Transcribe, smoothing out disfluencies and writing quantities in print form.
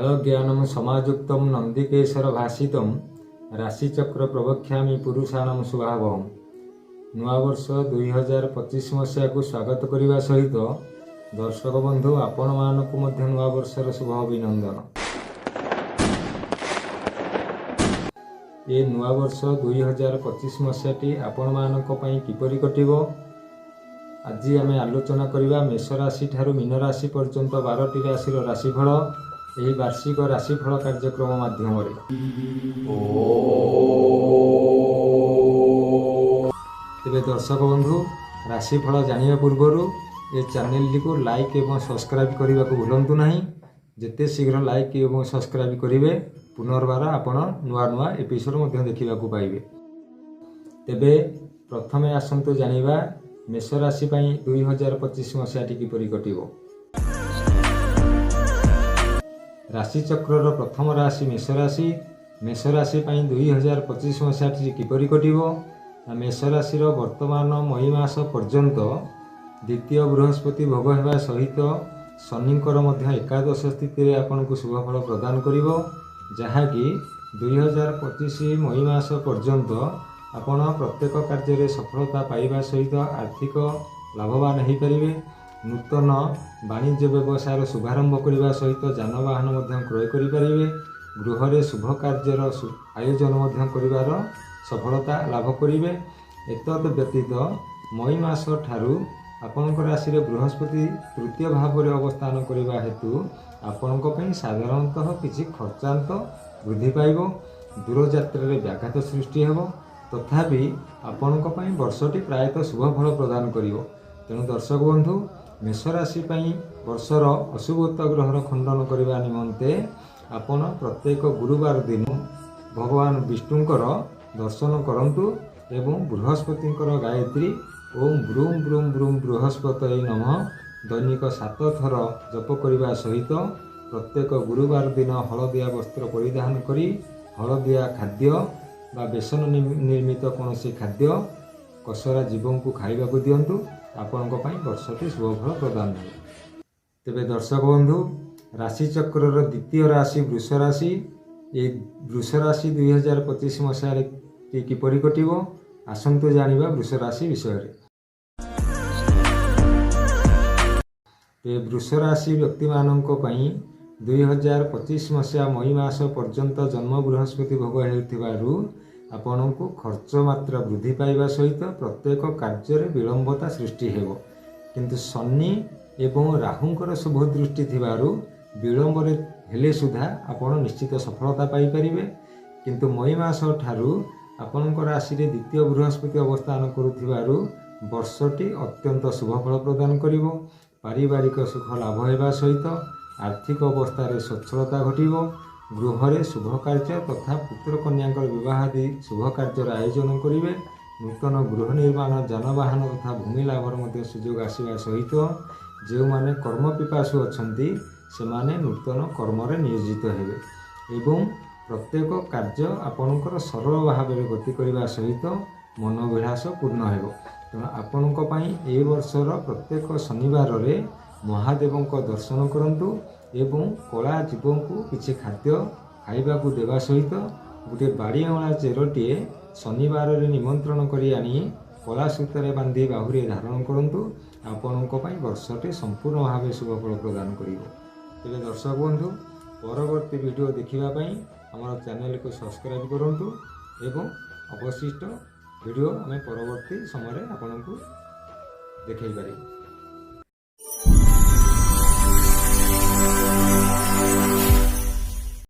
कालज्ञानं समायुक्तं नंदिकेशर भाषितं राशिचक्र प्रवक्ष्यामि पुरुषाणां स्वभावम्। नूआ वर्ष 2025 मसीहा को स्वागत करने सहित दर्शक बंधु आपण मानक नूआ वर्षर शुभ अभिनंदन। ये नूआ वर्ष 2025 मसीहाटी आपण मानक पई किपरि कटिबो आज आम आलोचना करवा मेष राशि ठारू मीन राशि पर्यंत 12टी राशि राशिफल यही वार्षिक राशिफल कार्यक्रम माध्यम तेरे दर्शक बंधु राशिफल जानिया पूर्वर ये चैनल को लाइक एवं सब्सक्राइब करने को भूलु ना। जिते शीघ्र लाइक एवं सब्सक्राइब करेंगे पुनर्बार आपण नुआ नुआ एपिसोड देखा पाइबे। तेबे प्रथमे आसंतु जानिबा मेष राशि 2025 मसीहाटी किपरि कटिबो। राशिचक्र प्रथम राशि मेष राशि। मेष राशि 2025 मसीहाटी किपरि कटिबो। मेष राशि वर्तमान मई मास पर्यंत द्वितीय बृहस्पति भोग होगा सहित शनिकर एकादश स्थिति आपन को शुभ फल प्रदान करिवो, जहाँकि 2025 मई मास पर्यंत आपण प्रत्येक कार्य सफलता पाइबा सहित आर्थिक लाभवान हो पारे। नूतन वाणिज्य व्यवसाय शुभारंभ करने सहित जानवाहन क्रय करें। गृह शुभ कार्यर आयोजन कर सफलता लाभ करेंगे। एतद व्यतीत मई मास ठारू आपण राशि बृहस्पति तृतीय भाव में अवस्थान करने हेतु आपण साधारणतः किसी खर्चांत वृद्धि पाइब। दूरयात्रा व्याघात सृष्टि हेब, तथापि आपण वर्षटी प्रायतः शुभ फल प्रदान करिवो। तेणु दर्शक बंधु मेष राशि वर्षर अशुभत्व ग्रहर खंडन करने निमंते आपण प्रत्येक गुरुवार दिन भगवान विष्णुंकर दर्शन करंतु एवं बृहस्पतिंकर गायत्री ओम ब्रूम ब्रूम ब्रूम बृहस्पतये नमः दैनिक 7 थर जप करने सहित प्रत्येक गुरुवार दिन हलदिया वस्त्र परिधान करी हलदिया खाद्य बा बेसन निर्मित कौन खाद्य कसरा जीवों को खाइबा को दिंतु। आपण वर्षटी शुभ फल प्रदान हो। तेबे दर्शक बंधु राशिचक्र द्वितीय राशि वृष राशि। ये वृष राशि 2025 मसीह किपरि कटिबो आसंतु जानिबा वृष राशि विषय। वृष राशि व्यक्ति मानक 2025 मसीहा मई मास पर्यंत जन्म बृहस्पति भोग होथिबारु आपण को खर्च मात्रा वृद्धि पाइबा सहित प्रत्येक कार्य विलंबता सृष्टि हेबो। किंतु शनि एवं राहुंकर शुभ दृष्टि थिबारु विलंब हेले सुधा आपण निश्चित सफलता पाई परिबे। किंतु मई मास ठारू आपण राशि द्वितीय बृहस्पति अवस्थान करुथिबारु वर्षटी अत्यंत शुभ फल प्रदान करिवो। पारिवारिक सुख लाभ होगा सहित आर्थिक अवस्था सच्छलता घटिव। गृह शुभ कार्य तथा पुत्र कन्या विवाह आदि शुभ कार्यर आयोजन करेंगे। नूतन गृह निर्माण जानवाहन तथा भूमि लाभर सुजोग आसवा सहित जो माने कर्म पिपासु अच्छी से माने नूतन कर्म नियोजित हेबे एवं प्रत्येक कार्य आपणकर सरल भाव में गति करने सहित मनोविलास पूर्ण हेबो। तेणु आपण ए वर्षर प्रत्येक शनिवार में महादेव को दर्शन करंतु एवं कला जीवों को किसी खाद्य खाइबा को देवा सहित गोटे बाड़ी अँला चेरटीए शनिवार निमंत्रण करी आनी कला सूत्र बांधी बाहुरी धारण करंतु। आपण वर्षटी संपूर्ण भाव शुभ फल प्रदान करिवो। तेबे दर्शक बंधु परवर्ती वीडियो देखिबापई हमर चैनल को सब्सक्राइब करंतु एवं अवशिष्ट वीडियो आम परवर्ती समय आपको देखै पारिबु।